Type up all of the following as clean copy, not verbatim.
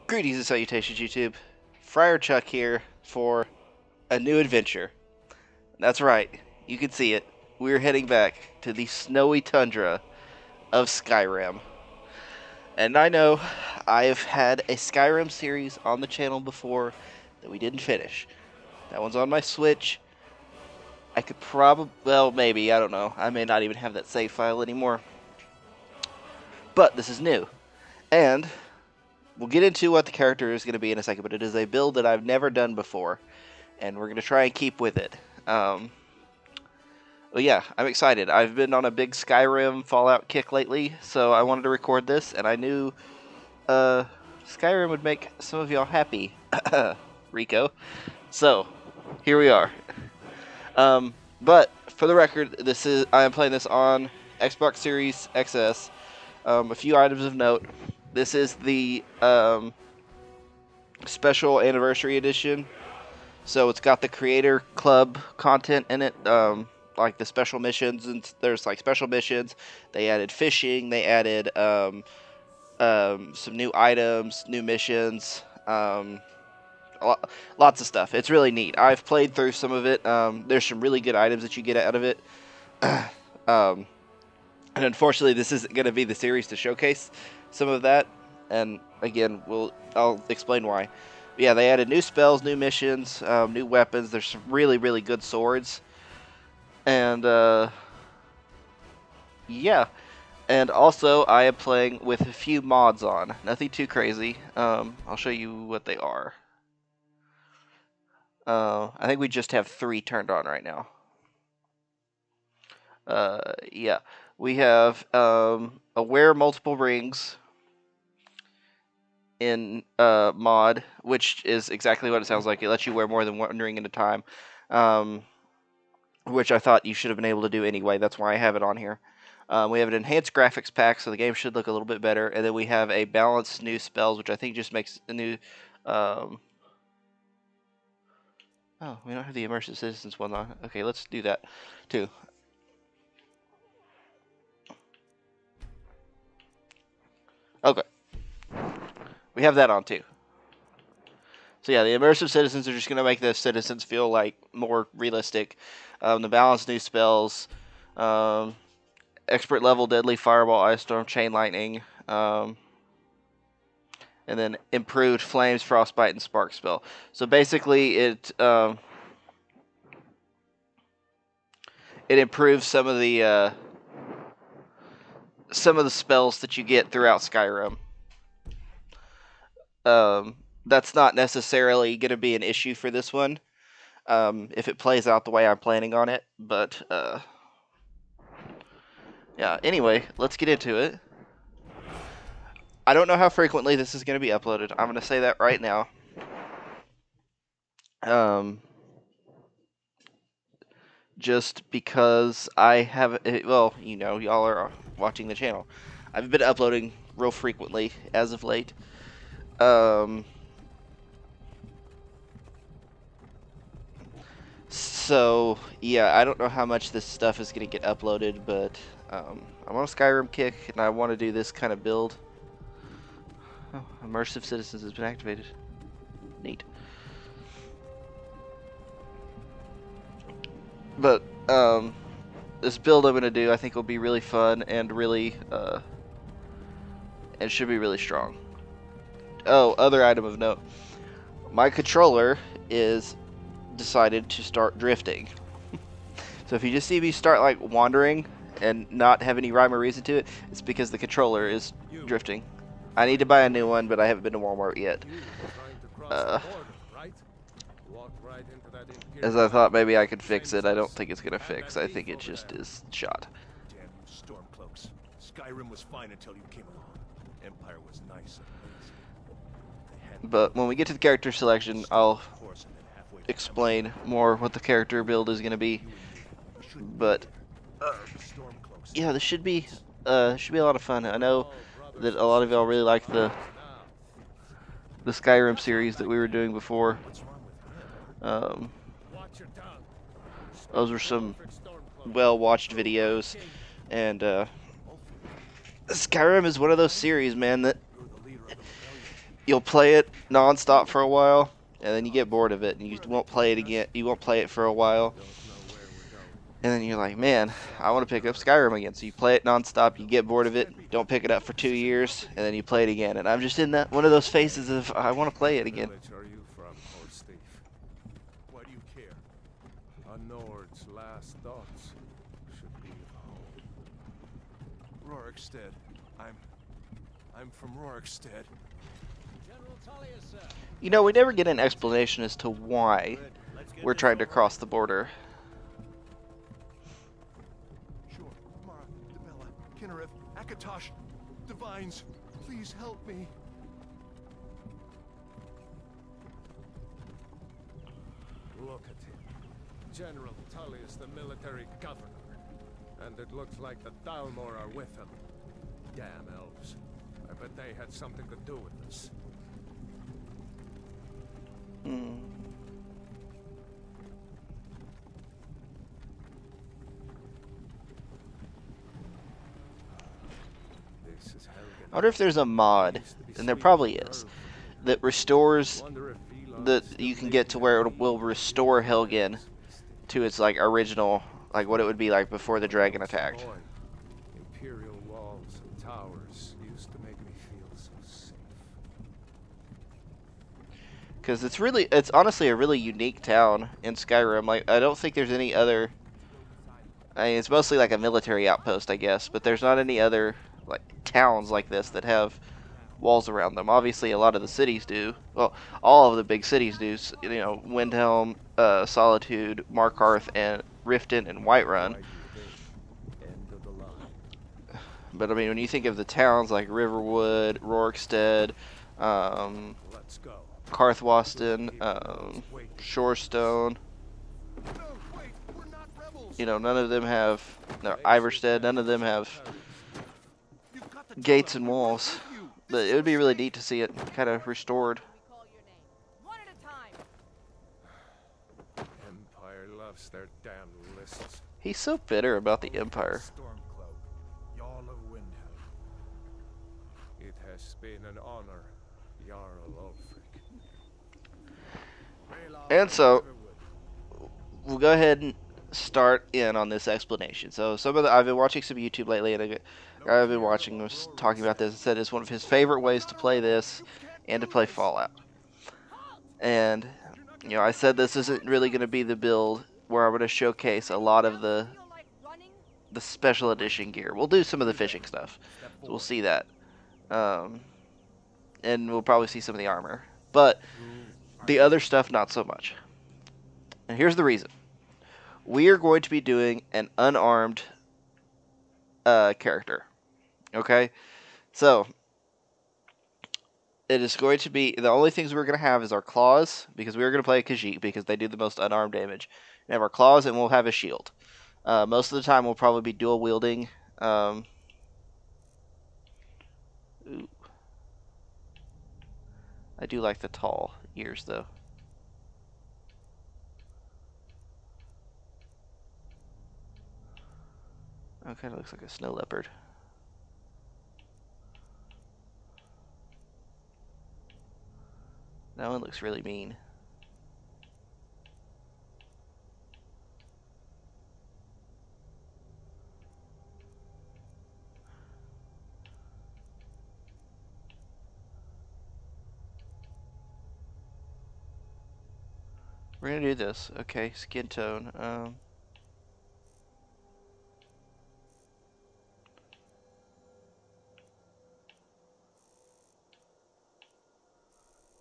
Greetings and salutations, YouTube. Friar Chuck here for a new adventure. That's right, you can see it. We're heading back to the snowy tundra of Skyrim. And I know I've had a Skyrim series on the channel before that we didn't finish. That one's on my Switch. I could probably, well, maybe, I don't know. I may not even have that save file anymore. But this is new. And we'll get into what the character is going to be in a second, but it is a build that I've never done before, and we're going to try and keep with it. Well, yeah, I'm excited. I've been on a big Skyrim Fallout kick lately, so I wanted to record this, and I knew Skyrim would make some of y'all happy. Rico. So, here we are. But, for the record, I am playing this on Xbox Series XS. A few items of note. This is the special anniversary edition, so it's got the Creator Club content in it, like the special missions, and there's like special missions. They added fishing, they added some new items, new missions, lots of stuff. It's really neat. I've played through some of it. There's some really good items that you get out of it. And unfortunately, this isn't going to be the series to showcase some of that. And again, I'll explain why. But yeah, they added new spells, new missions, new weapons. There's some really, really good swords. And yeah. And also, I am playing with a few mods on. Nothing too crazy. I'll show you what they are. I think we just have 3 turned on right now. Yeah. We have Aware Multiple Rings in mod, which is exactly what it sounds like. It lets you wear more than one ring at a time, which I thought you should have been able to do anyway. That's why I have it on here. We have an enhanced graphics pack, so the game should look a little bit better. And then we have a balanced new spells, which I think just makes a new... Oh, we don't have the Immersive Citizens one on. Okay, let's do that, too. Okay. We have that on too. So yeah, the immersive citizens are just going to make the citizens feel like more realistic. The balanced new spells, expert level deadly fireball, ice storm, chain lightning, and then improved flames, frostbite, and spark spell. So basically, it improves some of the spells that you get throughout Skyrim. That's not necessarily going to be an issue for this one, if it plays out the way I'm planning on it, but, yeah, anyway, let's get into it. I don't know how frequently this is going to be uploaded. I'm going to say that right now. Just because I have, well, you know, y'all are watching the channel. I've been uploading real frequently as of late. So, yeah, I don't know how much this stuff is going to get uploaded, but I'm on a Skyrim kick, and I want to do this kind of build. Oh, Immersive Citizens has been activated. Neat. But, this build I'm going to do, I think will be really fun and really, and should be really strong. Oh, other item of note. My controller is decided to start drifting. So if you just see me start like wandering and not have any rhyme or reason to it, it's because the controller is drifting. I need to buy a new one, but I haven't been to Walmart yet. As I thought maybe I could fix it, I don't think it's gonna fix. I think it just is shot. Damn stormcloaks. Skyrim was fine until you came along. Empire was nice. But when we get to the character selection, I'll explain more what the character build is going to be. But yeah, this should be a lot of fun. I know that a lot of y'all really like the Skyrim series that we were doing before. Those were some well-watched videos, and Skyrim is one of those series, man, that you'll play it nonstop for a while, and then you get bored of it, and you won't play it again. You won't play it for a while, Don't know where we're going. and then you're like, man, I want to pick up Skyrim again. So you play it nonstop, you get bored of it, don't pick it up for 2 years, and then you play it again. And I'm just in that one of those phases of I want to play it again. What village are you from, horse thief? Why do you care? A Nord's last thoughts should be of home. Rorikstead. I'm from Rorikstead. General Tullius, sir. You know, we never get an explanation as to why we're trying to cross the border. Sure. Mara, Debella, Kinnereth, Akatosh, Divines, please help me. Look at him. General Tullius, the military governor. And it looks like the Thalmor are with him. Damn elves. I bet they had something to do with this. Hmm. This is Helgen. I wonder if there's a mod, and there probably is, that restores that you can get to where it will restore Helgen to its like original, like what it would be like before the dragon attacked. Imperial walls and towers used to make me feel so safe. Because it's honestly a really unique town in Skyrim. Like, I don't think there's any other. I mean, it's mostly like a military outpost, I guess, but there's not any other like towns like this that have walls around them. Obviously, a lot of the cities do. Well, all of the big cities do. You know, Windhelm, Solitude, Markarth, and Riften and Whiterun. End of the line. But I mean, when you think of the towns like Riverwood, Rorikstead, Let's go. Karthwasten, Shorestone, No, wait, we're not rebels. you know, none of them have, no, Iverstead, none of them have You've got to gates tell and us we're walls. with you. But This it would be is really safe. neat to see it kind of restored. We call your name. One at a time. Empire loves their damn lists. He's so bitter about the Empire. Stormcloak, Jarl of Windhelm. It has been an honor, Jarl Ulfric. And so, we'll go ahead and start in on this explanation. So I've been watching some YouTube lately, and a guy I've been watching was talking about this and said it's one of his favorite ways to play this and to play Fallout. And, you know, I said this isn't really going to be the build where I'm going to showcase a lot of the Feel like running? special edition gear. We'll do some of the fishing stuff, so we'll see that. And we'll probably see some of the armor. But the other stuff, not so much. And here's the reason. We are going to be doing an unarmed character. Okay? So, it is going to be, the only things we're going to have is our claws, because we are going to play a Khajiit, because they do the most unarmed damage. We have our claws, and we'll have a shield. Most of the time, we'll probably be dual wielding. Ooh. I do like the tall ears, though. Oh, kind of looks like a snow leopard. That one looks really mean. We're gonna do this. Okay, skin tone.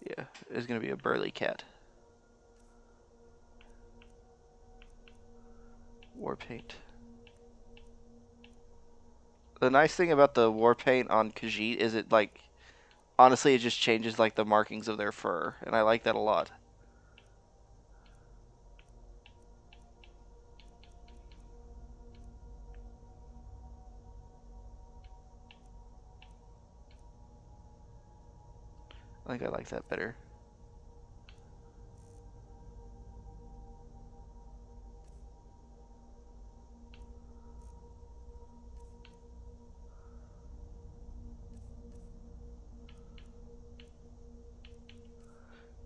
Yeah, it's gonna be a burly cat. War paint. The nice thing about the war paint on Khajiit is it, like, honestly, it just changes, like, the markings of their fur, and I like that a lot. I think I like that better.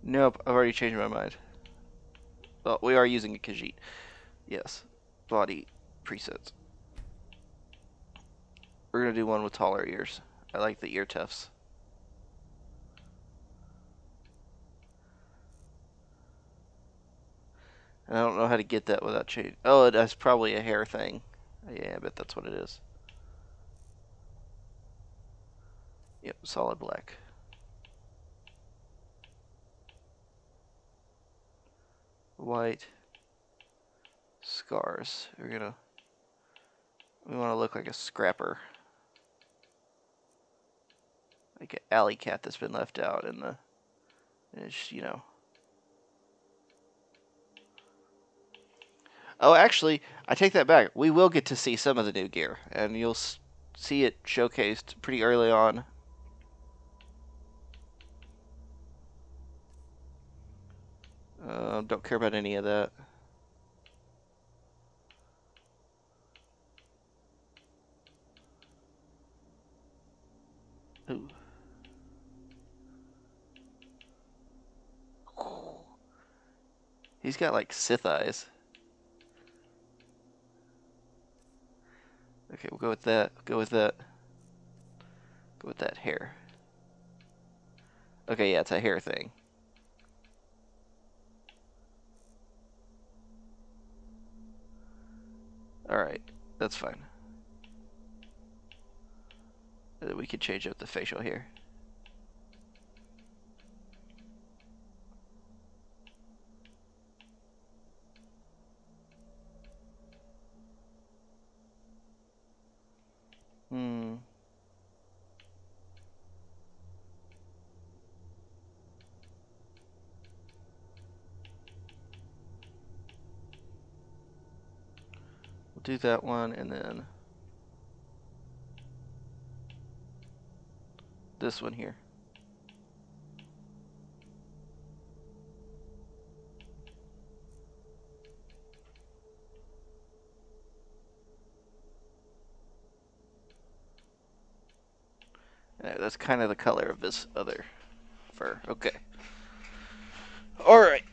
Nope, I've already changed my mind. Well, we are using a Khajiit. Yes. Body presets. We're gonna do one with taller ears. I like the ear tufts. And I don't know how to get that without change. Oh, that's probably a hair thing. Yeah, I bet that's what it is. Yep, solid black. White. Scars. We want to look like a scrapper. Like an alley cat that's been left out in the, it's, you know. Oh, actually, I take that back. We will get to see some of the new gear, and you'll see it showcased pretty early on. Don't care about any of that. Ooh. He's got like Sith eyes. Okay, we'll go with that. Go with that. Go with that hair. Okay, yeah, it's a hair thing. Alright, that's fine. And then we can change up the facial hair. We'll do that one, and then this one here. That's kind of the color of this other fur. Okay. Alright.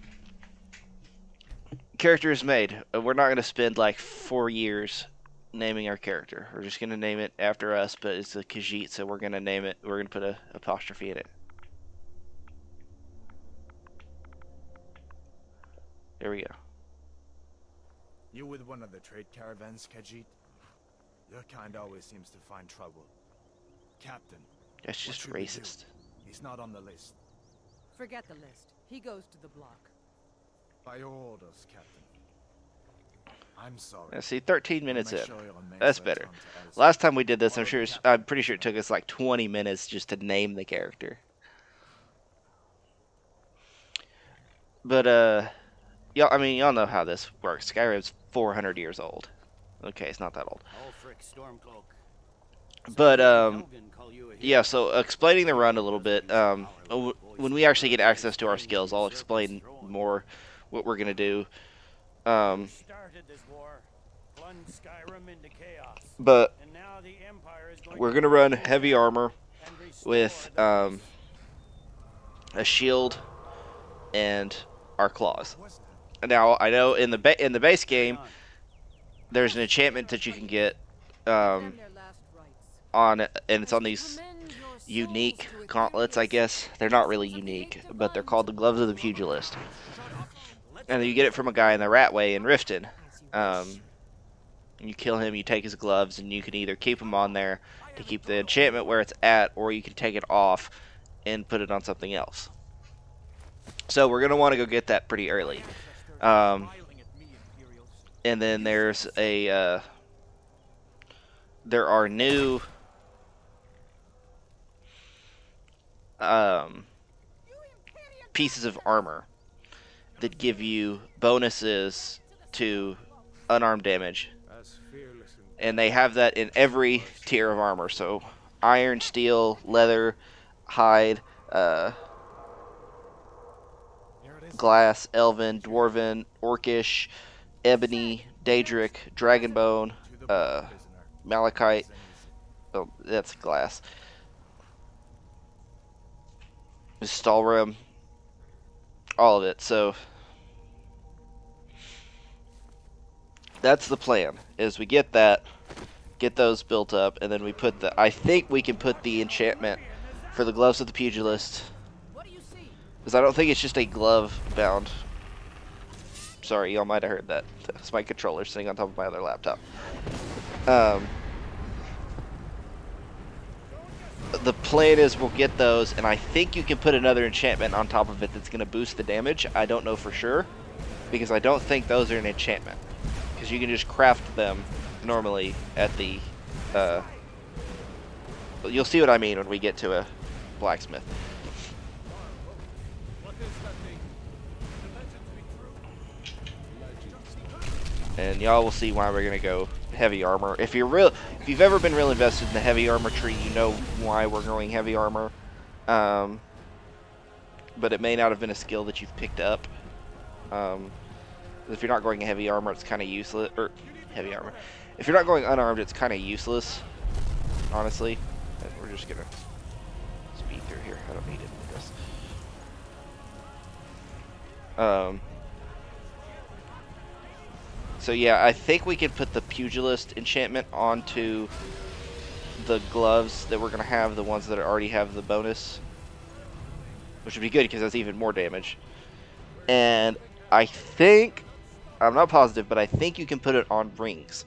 Character is made. We're not going to spend like 4 years naming our character. We're just going to name it after us, but it's a Khajiit, so we're going to name it. We're going to put an apostrophe in it. There we go. You with one of the trade caravans, Khajiit? Your kind always seems to find trouble. Captain. That's just racist. He's not on the list. Forget the list. He goes to the block. By your orders, Captain. I'm sorry. Now see, 13 minutes in. Sure That's better. Last time we did this, I'm pretty sure it took us like 20 minutes just to name the character. But y'all, I mean, y'all know how this works. Skyrim's 400 years old. Okay, it's not that old. But yeah. So explaining the run a little bit. When we actually get access to our skills, I'll explain more what we're gonna do. But we're gonna run heavy armor with a shield and our claws. Now I know in the base game there's an enchantment that you can get on, and it's on these unique gauntlets, I guess. They're not really unique, but they're called the Gloves of the Pugilist. And you get it from a guy in the Ratway in Riften. You kill him, you take his gloves, and you can either keep them on there to keep the enchantment where it's at, or you can take it off and put it on something else. So we're going to want to go get that pretty early. And then there's a... there are new... pieces of armor that give you bonuses to unarmed damage, and they have that in every tier of armor. So iron, steel, leather, hide, glass, elven, dwarven, orcish, ebony, daedric, dragonbone, malachite. Oh, that's glass. Stalrim. all of it. So that's the plan. Is we get that, get those built up, and then we put the. I think we can put the enchantment for the gloves of the pugilist, What do you see? because I don't think it's just a glove bound. Sorry, y'all might have heard that. That's my controller sitting on top of my other laptop. The plan is we'll get those, and I think you can put another enchantment on top of it that's going to boost the damage. I don't know for sure, because I don't think those are an enchantment. Because you can just craft them normally at the... you'll see what I mean when we get to a blacksmith. What is that thing? The legends be true? And y'all will see why we're going to go heavy armor. If you've ever been real invested in the heavy armor tree, you know why we're going heavy armor. But it may not have been a skill that you've picked up. If you're not going heavy armor, it's kind of useless. Or heavy armor. If you're not going unarmed, it's kind of useless, honestly. And we're just gonna speed through here. I don't need it, I guess. So yeah, I think we can put the pugilist enchantment onto the gloves that we're gonna have, the ones that already have the bonus, which would be good because that's even more damage. And I think, I'm not positive, but I think you can put it on rings.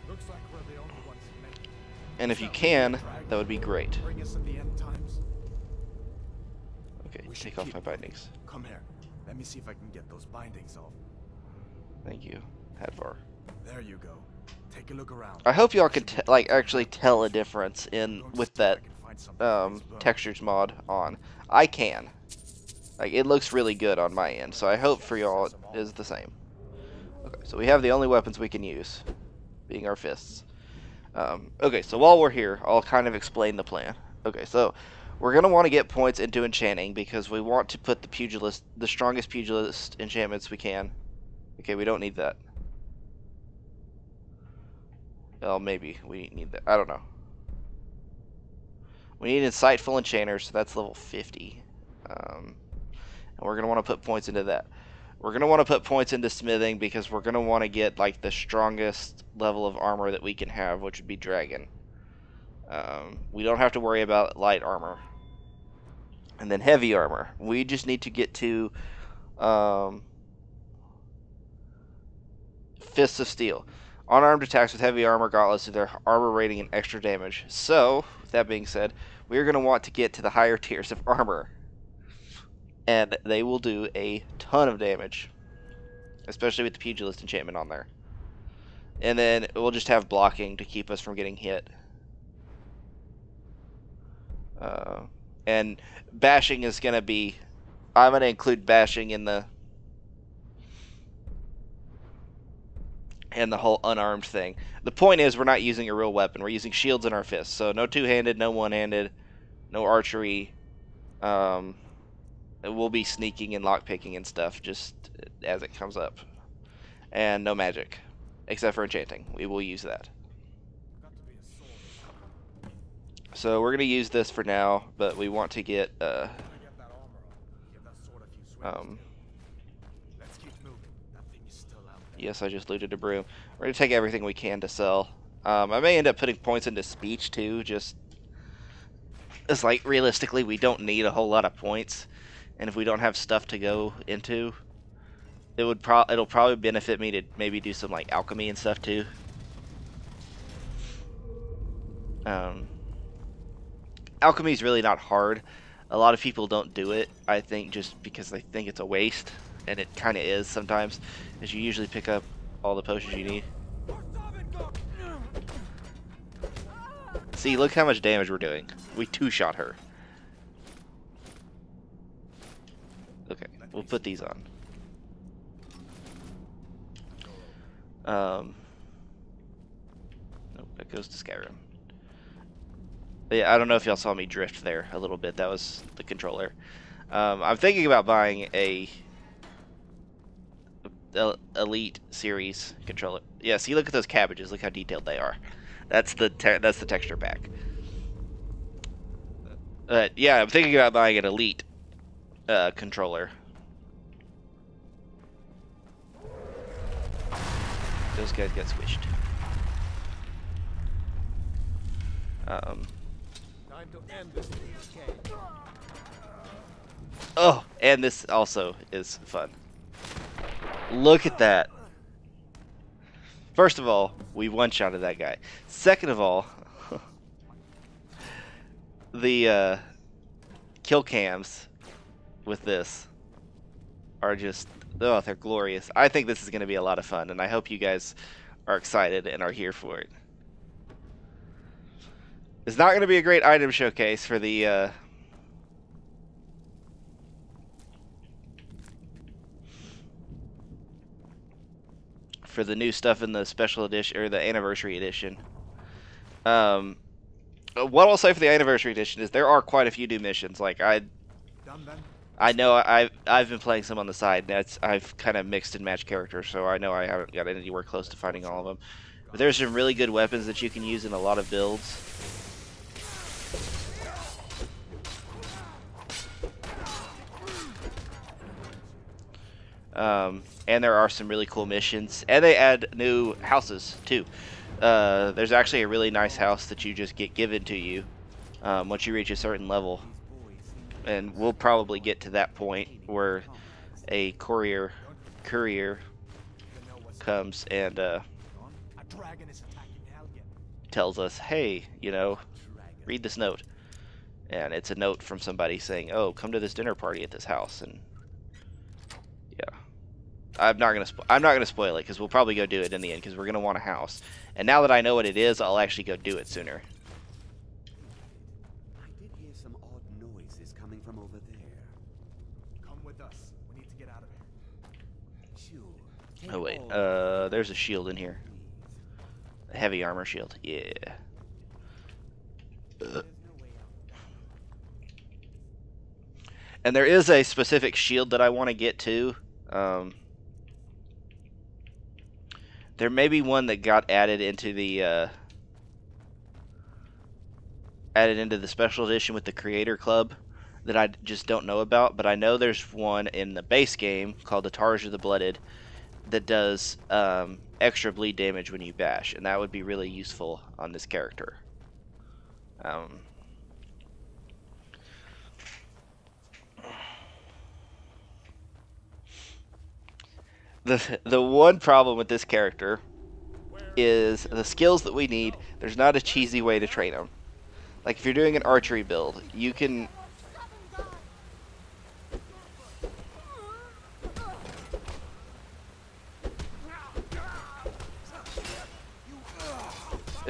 Looks like we're the only ones who make it. And if you can, that would be great. Bring us in the end times. Okay, We should take off keep my moving. bindings. Come here. Let me see if I can get those bindings off. Thank you, Hadvar. There you go. Take a look around. I hope y'all can like actually tell a difference in Going to with see if that I can find something for these bones. textures mod on. I can. Like, it looks really good on my end, so I hope for y'all it is the same. Okay, so we have the only weapons we can use, being our fists. Okay, so while we're here, I'll kind of explain the plan. Okay, so we're going to want to get points into enchanting because we want to put the strongest pugilist enchantments we can. Okay, we don't need that. Well, maybe we need that. I don't know. We need insightful enchanter, so that's level 50. And we're going to want to put points into that. We're going to want to put points into smithing because we're going to want to get like the strongest level of armor that we can have, which would be dragon. We don't have to worry about light armor. And then heavy armor. We just need to get to Fists of Steel. Unarmed attacks with heavy armor gauntlets with their armor rating and extra damage. So, with that being said, we're going to want to get to the higher tiers of armor. And they will do a ton of damage. Especially with the pugilist enchantment on there. And then we'll just have blocking to keep us from getting hit. And bashing is going to be... I'm going to include bashing in the whole unarmed thing. The point is we're not using a real weapon. We're using shields in our fists. So no two-handed, no one-handed, no archery. We'll be sneaking and lockpicking and stuff just as it comes up. And no magic. Except for enchanting. We will use that. So we're going to use this for now, but we want to get... Get that armor on. Give that sword a few swings. Let's keep moving. That thing is still out there. Yes, I just looted a broom. We're going to take everything we can to sell. I may end up putting points into speech too, just... It's like, realistically, we don't need a whole lot of points. And if we don't have stuff to go into, it'll probably benefit me to maybe do some like alchemy and stuff too. Alchemy is really not hard. A lot of people don't do it, I think, just because they think it's a waste, and it kind of is sometimes, as you usually pick up all the potions you need. See, look how much damage we're doing. We two-shot her. Okay, we'll put these on. Nope, that goes to Skyrim. But yeah, I don't know if y'all saw me drift there a little bit. That was the controller. I'm thinking about buying a Elite Series controller. Yeah, see, look at those cabbages. Look how detailed they are. That's the texture pack. Yeah, I'm thinking about buying an Elite controller. Those guys got squished. Time to end this game. Oh, and this also is fun. Look at that. First of all, we one-shotted that guy. Second of all, the kill cams with this are just, oh, they're glorious. I think this is going to be a lot of fun, and I hope you guys are excited and are here for it. It's not going to be a great item showcase for the new stuff in the special edition or the anniversary edition. What I'll say for the anniversary edition is there are quite a few new missions. Like I know I've been playing some on the side. I've kind of mixed and matched characters, so I know I haven't got anywhere close to finding all of them. But there's some really good weapons that you can use in a lot of builds. And there are some really cool missions, and they add new houses too. There's actually a really nice house that you just get given to you once you reach a certain level, and we'll probably get to that point where a courier comes and tells us, hey, you know, read this note, and it's a note from somebody saying, oh, come to this dinner party at this house. And yeah, I'm not gonna spoil it because we'll probably go do it in the end because we're gonna want a house. And now that I know what it is, I'll actually go do it sooner. I did hear some odd noises coming from over there. Come with us. We need to get out of here. Sure. Oh wait, there's a shield in here. A heavy armor shield. Yeah. And there is a specific shield that I want to get to. There may be one that got added into the special edition with the Creator Club that I just don't know about. But I know there's one in the base game called the Tarja the Blooded that does extra bleed damage when you bash, and that would be really useful on this character. The one problem with this character is the skills that we need. There's not a cheesy way to train them. Like if you're doing an archery build, you can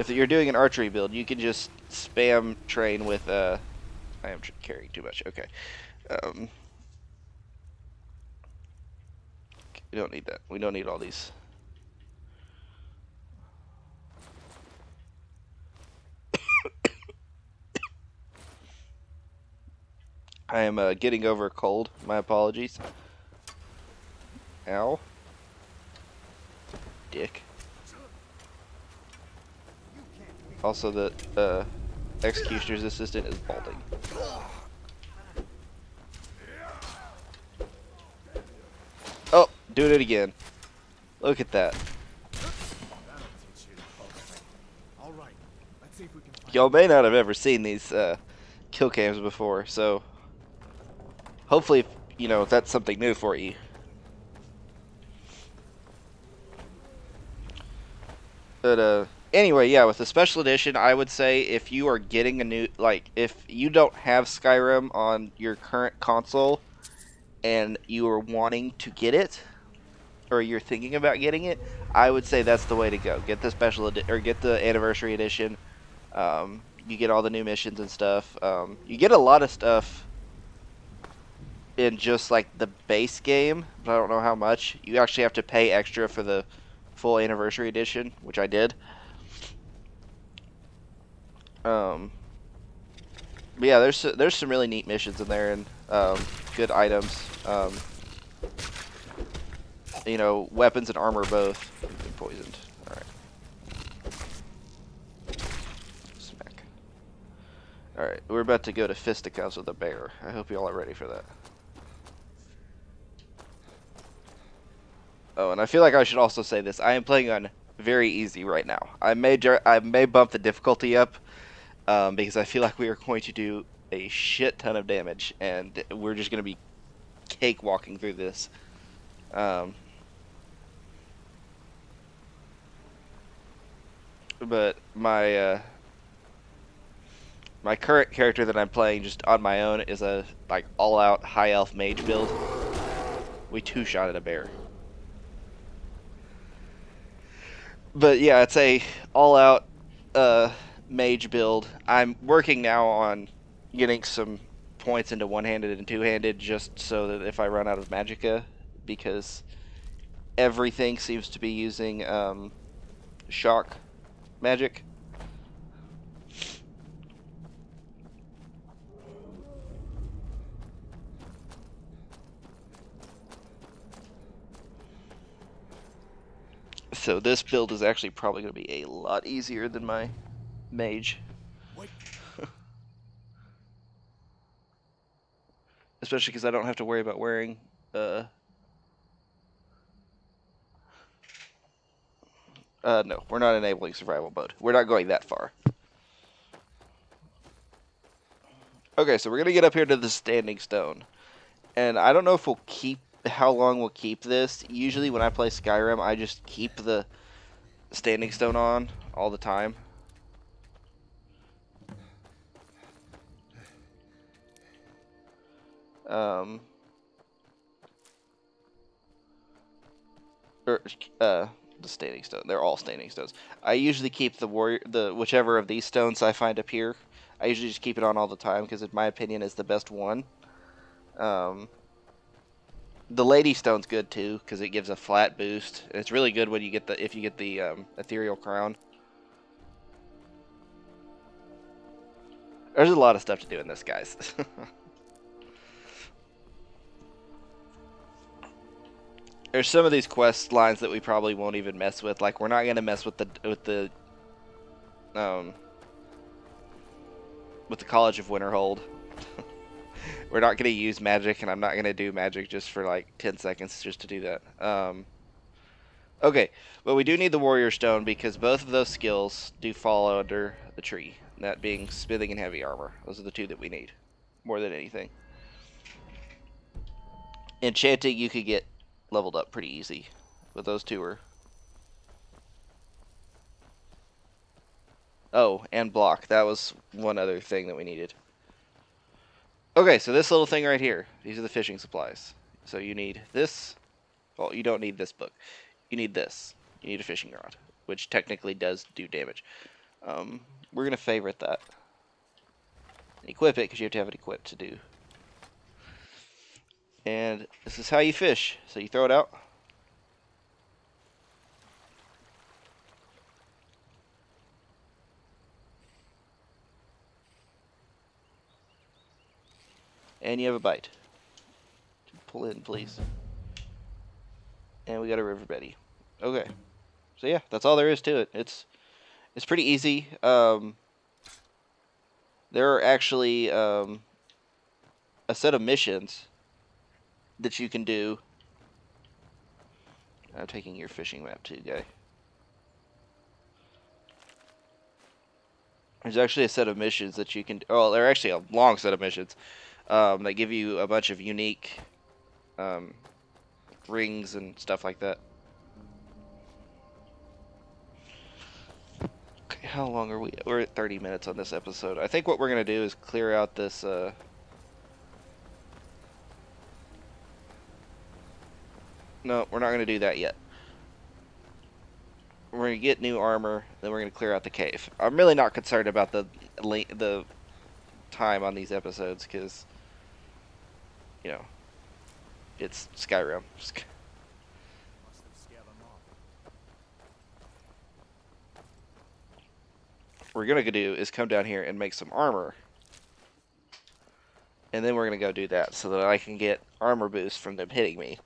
you can just spam train with I am carrying too much. Okay. We don't need that. We don't need all these. I am getting over a cold. My apologies. Ow. Dick. Also, the executioner's assistant is balding. Oh, doing it again. Look at that. Y'all may not have ever seen these kill cams before, so hopefully, you know, that's something new for you. But anyway, yeah, with the special edition, I would say if you are getting a new, like, if you don't have Skyrim on your current console and you are wanting to get it, or you're thinking about getting it, I would say that's the way to go. Get the or get the anniversary edition. You get all the new missions and stuff. You get a lot of stuff in just like the base game, but I don't know how much. You actually have to pay extra for the full anniversary edition, which I did. But yeah, there's some really neat missions in there and good items. You know, weapons and armor both. Been poisoned. All right. Smack. All right, we're about to go to fisticuffs with a bear. I hope you all are ready for that. Oh, and I feel like I should also say this. I am playing on very easy right now. I may bump the difficulty up because I feel like we are going to do a shit ton of damage, and we're just going to be cakewalking through this. Um, but my current character that I'm playing just on my own is a like all-out high elf mage build. We two-shotted a bear. But yeah, it's a all-out mage build. I'm working now on getting some points into one-handed and two-handed just so that if I run out of magicka, because everything seems to be using shock magic. So this build is actually probably going to be a lot easier than my mage. Wait. Especially because I don't have to worry about wearing no, we're not enabling survival mode. We're not going that far. Okay, so we're going to get up here to the standing stone. And I don't know if how long we'll keep this. Usually when I play Skyrim, I just keep the standing stone on all the time. Um, or, the standing stone. They're all standing stones. I usually keep the whichever of these stones I find up here. I usually just keep it on all the time because, in my opinion, is the best one. The Lady Stone's good too because it gives a flat boost. And it's really good when you get if you get the ethereal crown. There's a lot of stuff to do in this, guys. There's some of these quest lines that we probably won't even mess with. Like, we're not gonna mess with the College of Winterhold. We're not gonna use magic, and I'm not gonna do magic just for like 10 seconds just to do that. Okay, but we do need the Warrior Stone because both of those skills do fall under the tree. That being smithing and heavy armor. Those are the two that we need more than anything. Enchanting you could get leveled up pretty easy, but those two are. Oh, and block. That was one other thing that we needed. Okay, so this little thing right here. These are the fishing supplies. So you need this. Well, you don't need this book. You need this. You need a fishing rod, which technically does do damage. We're going to favorite that. Equip it, because you have to have it equipped to do. And this is how you fish. So you throw it out. And you have a bite. Pull in, please. And we got a river Betty. Okay. So yeah, that's all there is to it. It's pretty easy. There are actually a set of missions that you can do. I'm taking your fishing map too, guy. There's actually a set of missions that you can. Oh, they're actually a long set of missions that give you a bunch of unique rings and stuff like that. Okay, how long are we? We're at 30 minutes on this episode. I think what we're gonna do is clear out this. No, we're not gonna do that yet. We're gonna get new armor, then we're gonna clear out the cave. I'm really not concerned about the time on these episodes because, you know, it's Skyrim. Must have scared them off. What we're gonna do is come down here and make some armor, and then we're gonna go do that so that I can get armor boost from them hitting me.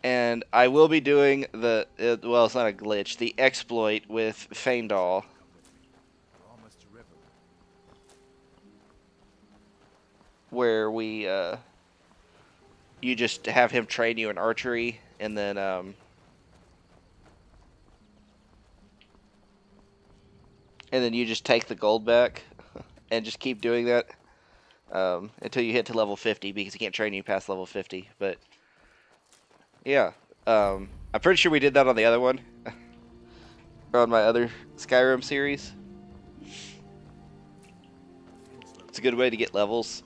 And I will be doing well, it's not a glitch, the exploit with Feindal. We're almost to river. Where we you just have him train you in archery, and then you just take the gold back and just keep doing that until you hit to level 50, because he can't train you past level 50. But yeah, I'm pretty sure we did that on the other one, on my other Skyrim series. It's a good way to get levels.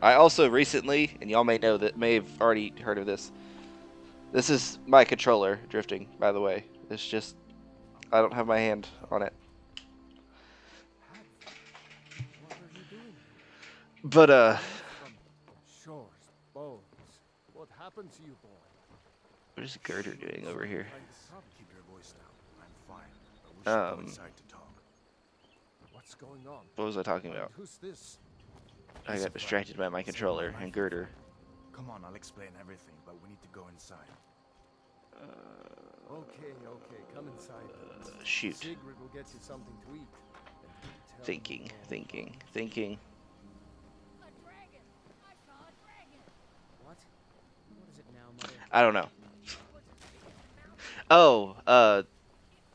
I also recently, and y'all may have already heard of this. This is my controller drifting, by the way. It's just, I don't have my hand on it. But, Shores, bones. What happened to you, boy? what is Girder doing over here? Keep your voice down. I'm fine. But we should go inside to talk. What's going on? What was I talking about? Who's this? I got distracted by my controller and Girder. Come on, I'll explain everything, but we need to go inside. Okay, come inside. Shoot. Sigrid will get you something to eat. Thinking. A dragon! I saw a dragon! What? What is it now, Mother? I don't know. Oh,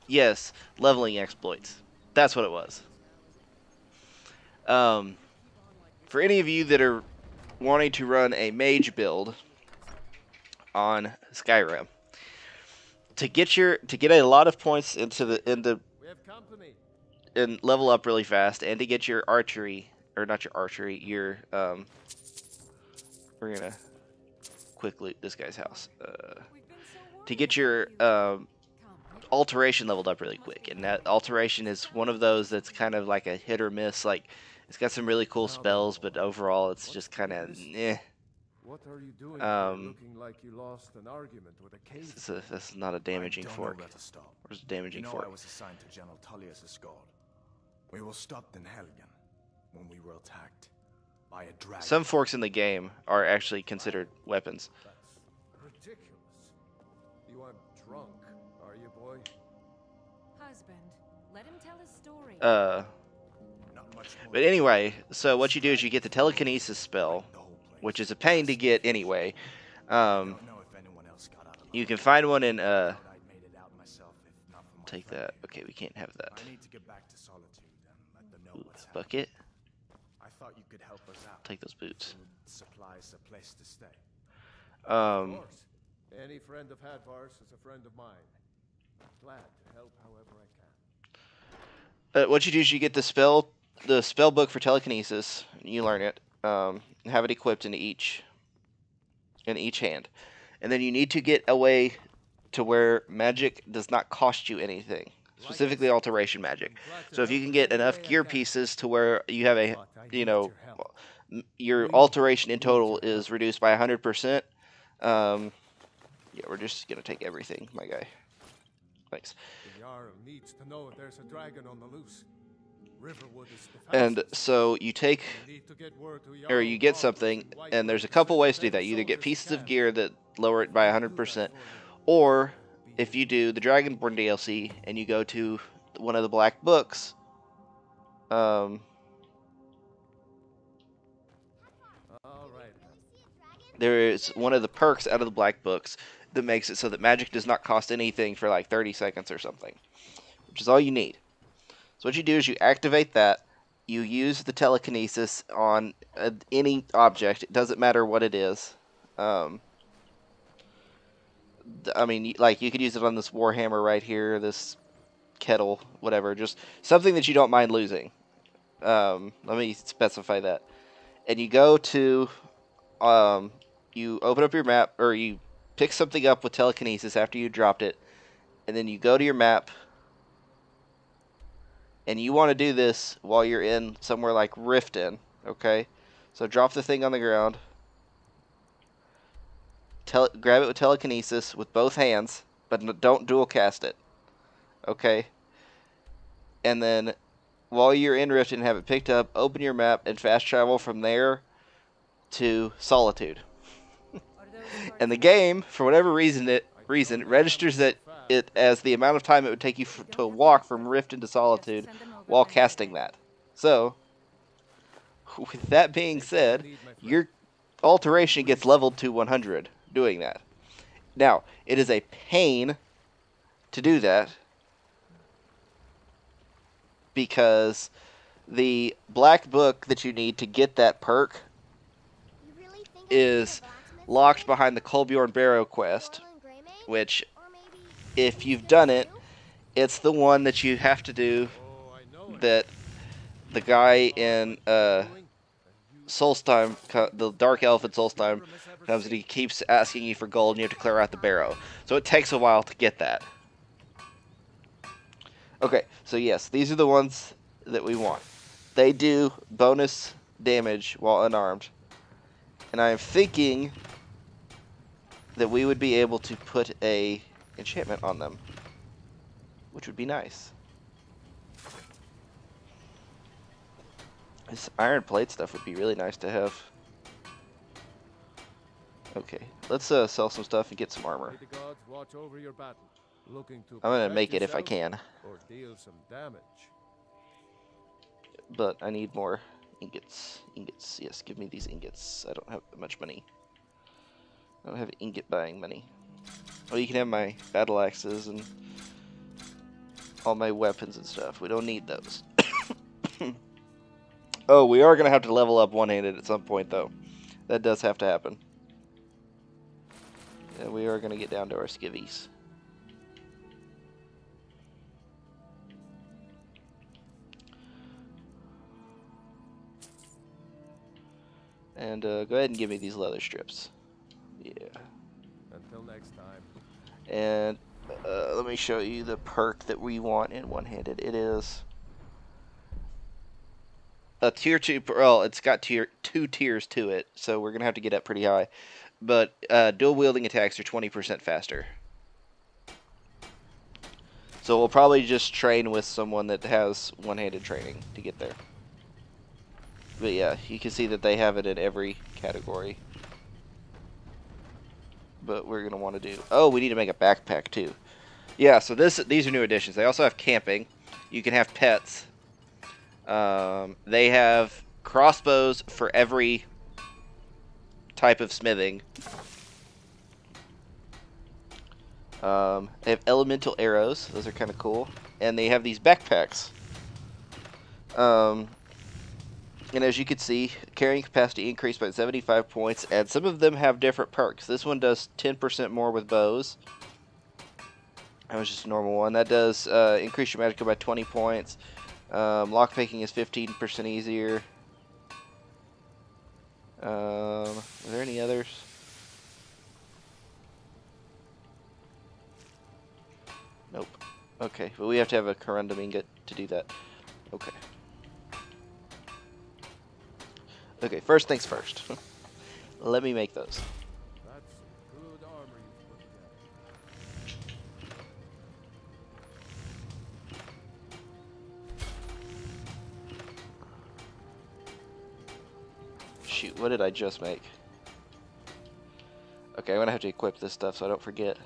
yes, leveling exploits. That's what it was. For any of you that are wanting to run a mage build on Skyrim, to get a lot of points into We have company. and level up really fast, and to get your archery, or not your archery, your we're gonna quick loot this guy's house. To get your alteration leveled up really quick, and that alteration is one of those that's kind of like a hit or miss. Like, it's got some really cool spells, but overall it's just kind of eh. What are you doing? Looking like you lost an argument with a cave. This is not a damaging I don't fork. know where to stop. Where's the damaging I fork? was assigned to General Tullius' guard. We were stopped in Helgen when we were attacked by a dragon. Some forks in the game are actually considered weapons. That's ridiculous. You aren't drunk, are you, boy? Husband, let him tell his story. Not much more But anyway, so what you do is you get the telekinesis spell, the whole place. which is a pain to get anyway. I don't know if anyone else got out alive. You can find one in I thought I'd made it out myself if not for my take family. that. Okay, we can't have that. I need to get back to Solitude and let them know Ooh, what's happening. bucket. I thought you could help us out. Take those boots. Food, supplies, a place to stay. Of course. Any friend of Hadvar's is a friend of mine. Glad to help however I can. What you do is you get the spell book for telekinesis. You learn it. Have it equipped in each hand, and then you need to get a way to where magic does not cost you anything, specifically alteration magic. So if you can get enough gear pieces to where you have a, your alteration in total is reduced by 100%. Yeah, we're just gonna take everything, my guy. Thanks. The Jarl needs to know if there's a dragon on the loose. Riverwood is the And fastest. so you take, We need to get word to or Jarl you get Barnes something, and wipe and out there's a the couple ways to do Sith that. You either get soldiers pieces of can. gear that lower it by 100%, or if you do the Dragonborn DLC and you go to one of the black books, All right. there is one of the perks out of the black books that makes it so that magic does not cost anything for like 30 seconds or something, which is all you need. So what you do is you activate that. You use the telekinesis on any object. It doesn't matter what it is. I mean, like, you could use it on this warhammer right here, this kettle, whatever. Just something that you don't mind losing. Let me specify that. And you go to, you open up your map, or you pick something up with telekinesis after you dropped it, and then you go to your map, and you want to do this while you're in somewhere like Riften, okay? So drop the thing on the ground, grab it with telekinesis with both hands, but don't dual cast it, okay? And then while you're in Riften and have it picked up, open your map and fast travel from there to Solitude. And the game, for whatever reason, it registers that it as the amount of time it would take you to walk from Riften to Solitude while casting that. So, with that being said, alteration gets leveled to 100 doing that. Now, it is a pain to do that because the black book that you need to get that perk You really think I could is get a blacksmith locked today? behind the Colbjorn Barrow quest, Orlin Greymane? which, Or maybe if East you've Village done it, too? it's the one that you have to do Oh, I know it. that the guy All in what you're doing, and you Solstheim, the Dark Elf in Solstheim, Skyrim has ever comes and he seen. keeps asking you for gold and you have to clear out the barrow. So it takes a while to get that. Okay, so yes, these are the ones that we want. They do bonus damage while unarmed. And I am thinking that we would be able to put a enchantment on them, which would be nice. This iron plate stuff would be really nice to have. Okay, let's sell some stuff and get some armor. May the gods watch over your battle, looking to I'm gonna protect make it if I yourself can, or deal some damage. but I need more ingots. Ingots, yes, give me these ingots. I don't have much money. I don't have ingot buying money. Oh, you can have my battle axes and all my weapons and stuff. We don't need those. Oh, we are going to have to level up one-handed at some point, though. That does have to happen. And we are going to get down to our skivvies. And go ahead and give me these leather strips. Yeah. Until next time. And let me show you the perk that we want in one-handed. It is a tier 2. Well, it's got 2 tiers to it, so we're gonna have to get up pretty high. But dual wielding attacks are 20% faster. So we'll probably just train with someone that has one-handed training to get there. But yeah, you can see that they have it in every category. But we're gonna want to do. Oh, we need to make a backpack too. Yeah, so these are new additions. They also have camping. You can have pets. They have crossbows for every type of smithing. They have elemental arrows. Those are kind of cool. And they have these backpacks. And as you can see, carrying capacity increased by 75 points. And some of them have different perks. This one does 10% more with bows. That was just a normal one. That does increase your magic by 20 points. Lockpicking is 15% easier. Are there any others? Nope. Okay, but we have to have a corundum ingot to do that. Okay. Okay, first things first. Let me make those. That's some good armor you've put together. Shoot, what did I just make? Okay, I'm gonna have to equip this stuff so I don't forget.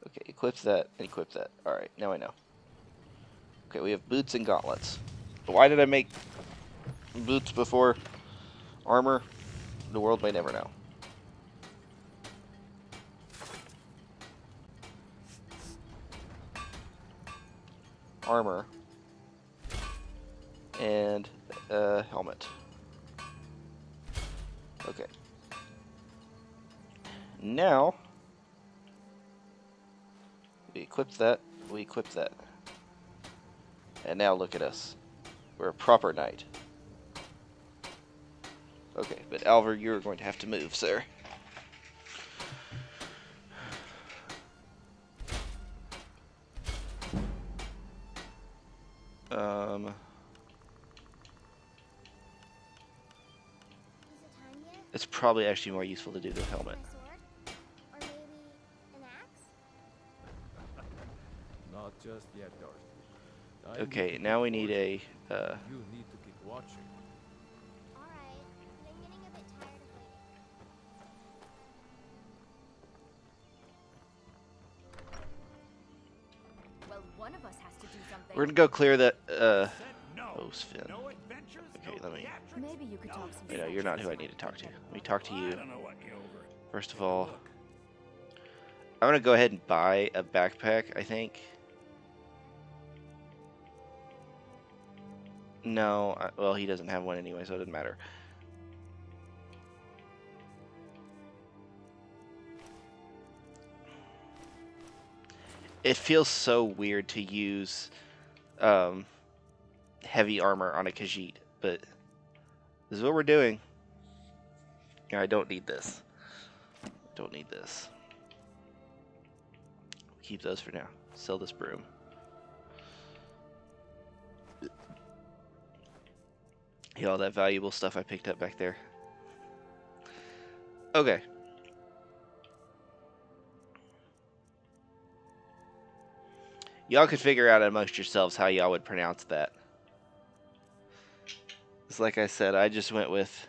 Okay, equip that and equip that. Alright, now I know. Okay, we have boots and gauntlets. Why did I make boots before armor? The world may never know. Armor. And helmet. Okay. Now, we equip that, we equip that. And now look at us. We're a proper knight. Okay, but Alvar, you're going to have to move, sir. Is it time yet? It's probably actually more useful to do the My helmet. sword? Or maybe an axe? Not just yet, Dorothy. I Okay, need to now keep we need a watching. You need to keep watching. Alright, but I'm getting a bit tired of waiting. Well, one of us has to do something. We're gonna go clear that Said no. oh, Sven. No adventures, let me. Maybe you could talk some You know, you're not who I need to talk to. Let me talk to you. First of all, I'm gonna go ahead and buy a backpack, I think. No, well, he doesn't have one anyway, so it doesn't matter. It feels so weird to use heavy armor on a Khajiit, but this is what we're doing. Yeah, I don't need this. Don't need this. Keep those for now. Sell this broom. Yeah, all that valuable stuff I picked up back there. Okay. Y'all could figure out amongst yourselves how y'all would pronounce that. It's like I said, I just went with...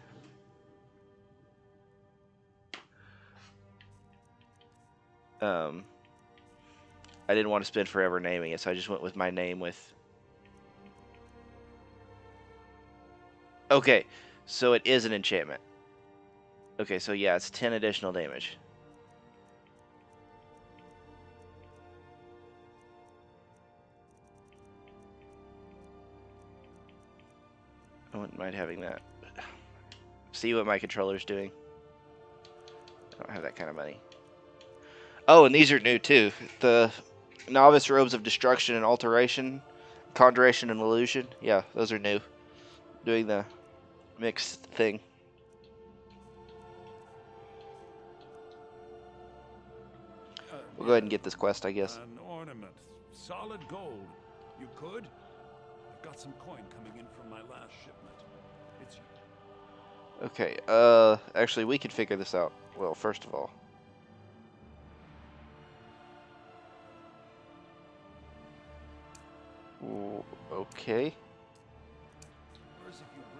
I didn't want to spend forever naming it, so I just went with my name with... Okay, so it is an enchantment. Okay, so yeah, it's 10 additional damage. I wouldn't mind having that. See what my controller's doing. I don't have that kind of money. Oh, and these are new too. The Novice Robes of Destruction and Alteration, Conjuration and Illusion. Yeah, those are new. Doing the mixed thing. We'll go ahead and get this quest, I guess. An ornament. Solid gold. You could? I've got some coin coming in from my last shipment. It's Okay, actually we could figure this out. Well, first of all. Okay.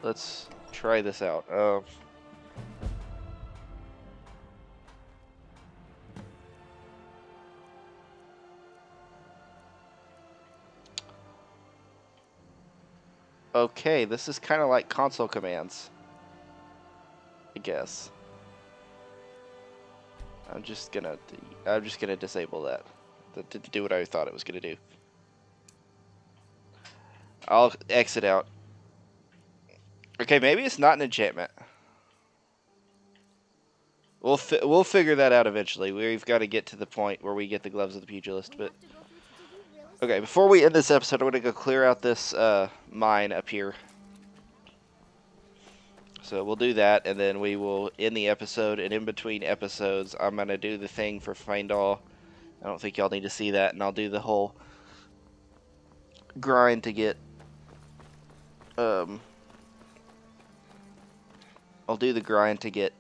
Let's try this out. Okay, this is kind of like console commands, I guess. I'm just gonna disable that. That didn't do what I thought it was gonna do. I'll exit out. Okay, maybe it's not an enchantment. We'll figure that out eventually. We've got to get to the point where we get the gloves of the pugilist. But okay, before we end this episode, I'm gonna go clear out this mine up here. So we'll do that, and then we will end the episode. And in between episodes, I'm gonna do the thing for Feindal. I don't think y'all need to see that, and I'll do the whole grind to get. I'll do the grind to get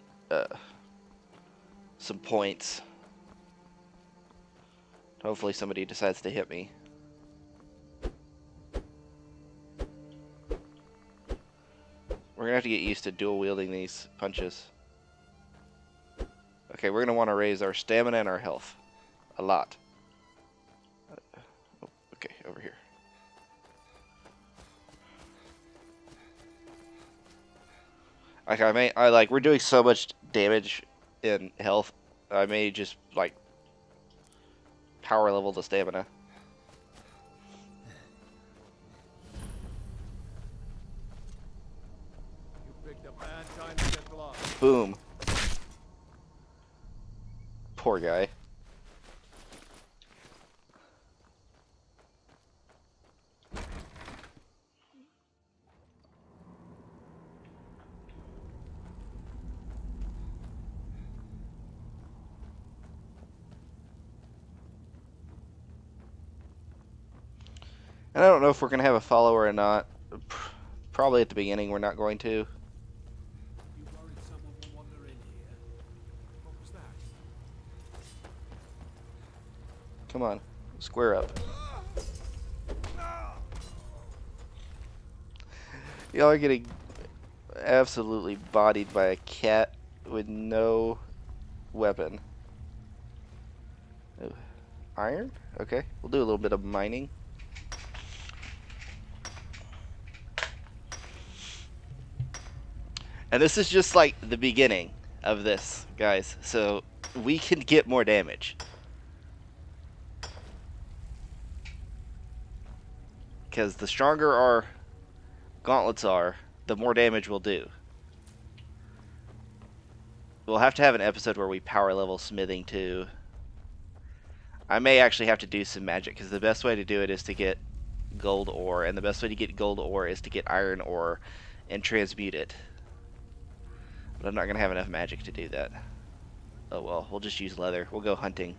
some points. Hopefully somebody decides to hit me. We're gonna have to get used to dual wielding these punches. Okay, we're gonna want to raise our stamina and our health a lot. Okay, over here. Like we're doing so much damage in health. I may just like power level the stamina. You picked a bad time to get lost. Boom. Poor guy. And I don't know if we're going to have a follower or not. Probably at the beginning we're not going to. You worried someone will wander in here. What was that? Come on. Square up. Y'all are getting absolutely bodied by a cat with no weapon. Oh, iron? Okay. We'll do a little bit of mining. And this is just like the beginning of this, guys. So we can get more damage. Because the stronger our gauntlets are, the more damage we'll do. We'll have to have an episode where we power level smithing too. I may actually have to do some magic, because the best way to do it is to get gold ore, and the best way to get gold ore is to get iron ore and transmute it. But I'm not going to have enough magic to do that. Oh well, we'll just use leather. We'll go hunting.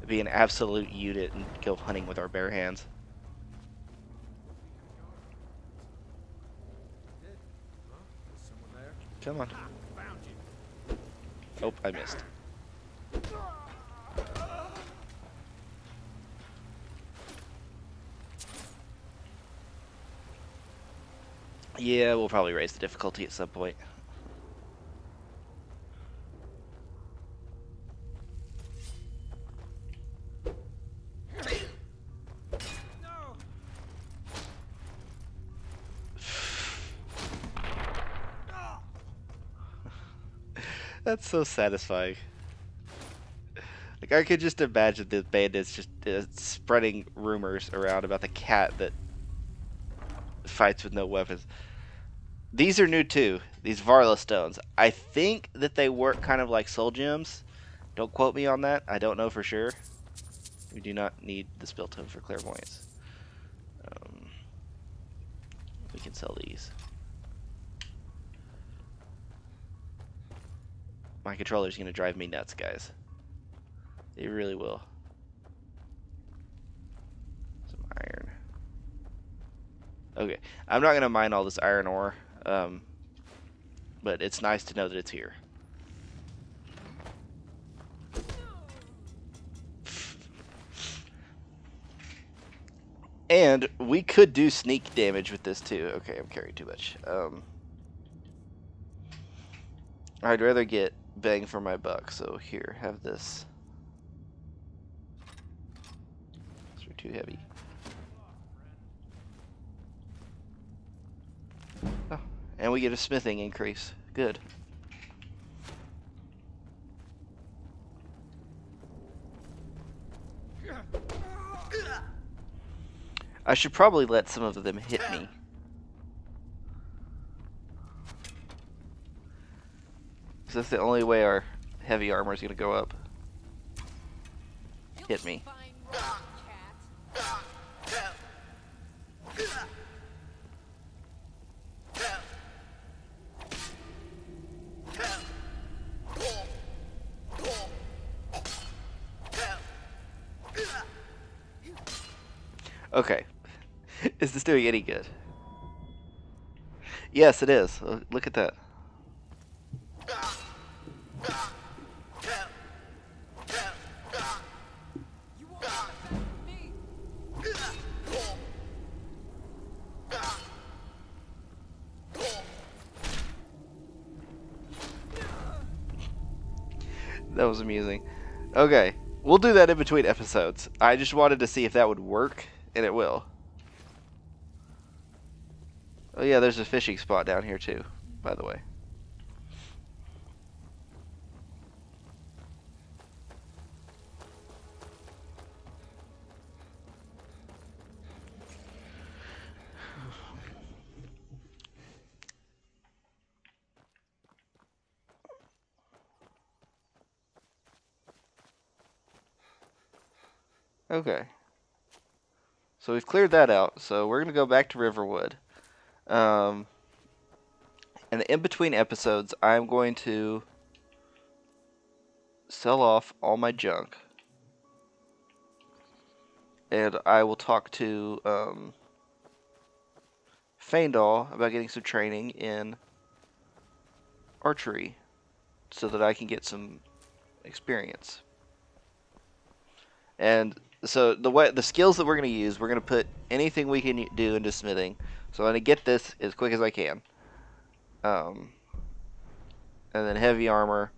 Be an absolute unit and go hunting with our bare hands. Someone there? Come on. Found you. Oh, I missed. Yeah, we'll probably raise the difficulty at some point. That's so satisfying. Like, I could just imagine the bandits just spreading rumors around about the cat that fights with no weapons. These are new too, these Varla stones. I think that they work kind of like soul gems. Don't quote me on that. I don't know for sure. We do not need the spell tome for clairvoyance. We can sell these. My controller's gonna drive me nuts, guys. It really will. Some iron. Okay, I'm not gonna mine all this iron ore, but it's nice to know that it's here. And we could do sneak damage with this too. Okay, I'm carrying too much. I'd rather get bang for my buck, so here, have this. These are too heavy. Oh, and we get a smithing increase. Good. I should probably let some of them hit me. Because that's the only way our heavy armor is going to go up. Hit me. Okay. Is this doing any good? Yes, it is. Look at that. That was amusing. Okay, we'll do that in between episodes. I just wanted to see if that would work, and it will. Oh yeah, there's a fishing spot down here too, by the way. Okay. So we've cleared that out, so we're going to go back to Riverwood. And in between episodes, I'm going to sell off all my junk. And I will talk to Faendal about getting some training in archery so that I can get some experience. And so the skills that we're going to use, we're going to put anything we can do into smithing. So I'm going to get this as quick as I can. And then heavy armor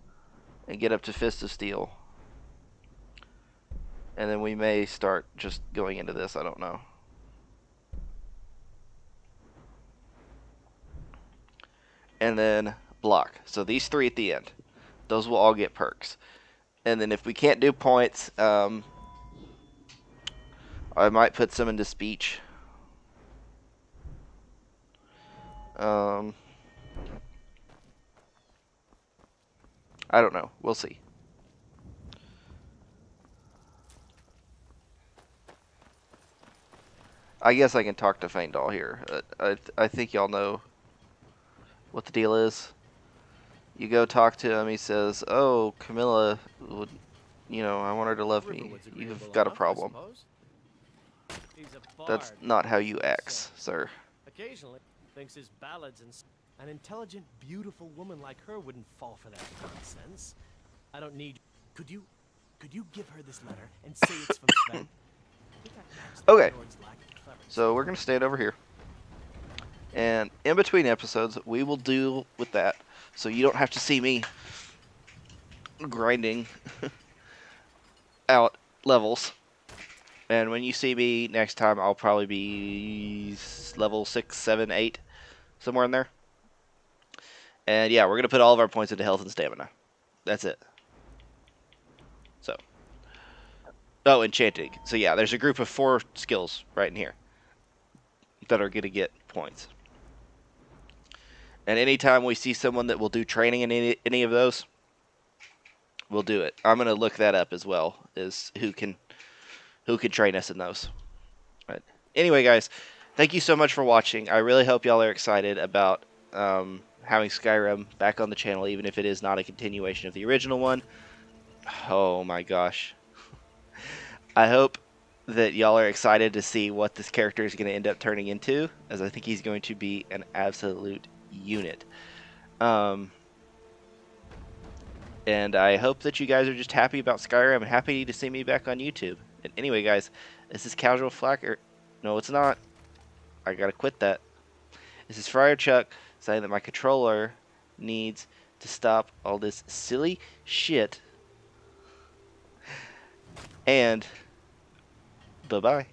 and get up to Fist of Steel. And then we may start just going into this, I don't know. and then block. So these 3 at the end. Those will all get perks. And then if we can't do points, I might put some into speech. I don't know. We'll see. I guess I can talk to Feindal here. I think y'all know what the deal is. You go talk to him. He says, "Oh, Camilla would, I want her to love me. Riverwood's You've agreeable got a enough, I problem. suppose. He's a bard, That's not how you so act, sir." occasionally thinks his ballads and an intelligent, beautiful woman like her wouldn't fall for that nonsense. I don't need. Could you give her this letter and say it's from Sven? Okay. So we're gonna stand over here, and in between episodes, we will deal with that. So you don't have to see me grinding out levels. And when you see me next time, I'll probably be level 6, 7, 8, somewhere in there. And yeah, we're going to put all of our points into health and stamina. That's it. So. Oh, enchanting. So yeah, there's a group of 4 skills right in here that are going to get points. And anytime we see someone that will do training in any of those, we'll do it. I'm going to look that up as well, is who can train us in those. Right. Anyway, guys, thank you so much for watching. I really hope y'all are excited about having Skyrim back on the channel, even if it is not a continuation of the original one. Oh my gosh. I hope that y'all are excited to see what this character is going to end up turning into, as I think he's going to be an absolute unit. And I hope that you guys are just happy about Skyrim and happy to see me back on YouTube. And anyway, guys, this is Casual Flacker. No, it's not. I gotta quit that. This is Friar Chuck saying that my controller needs to stop all this silly shit. And bye-bye.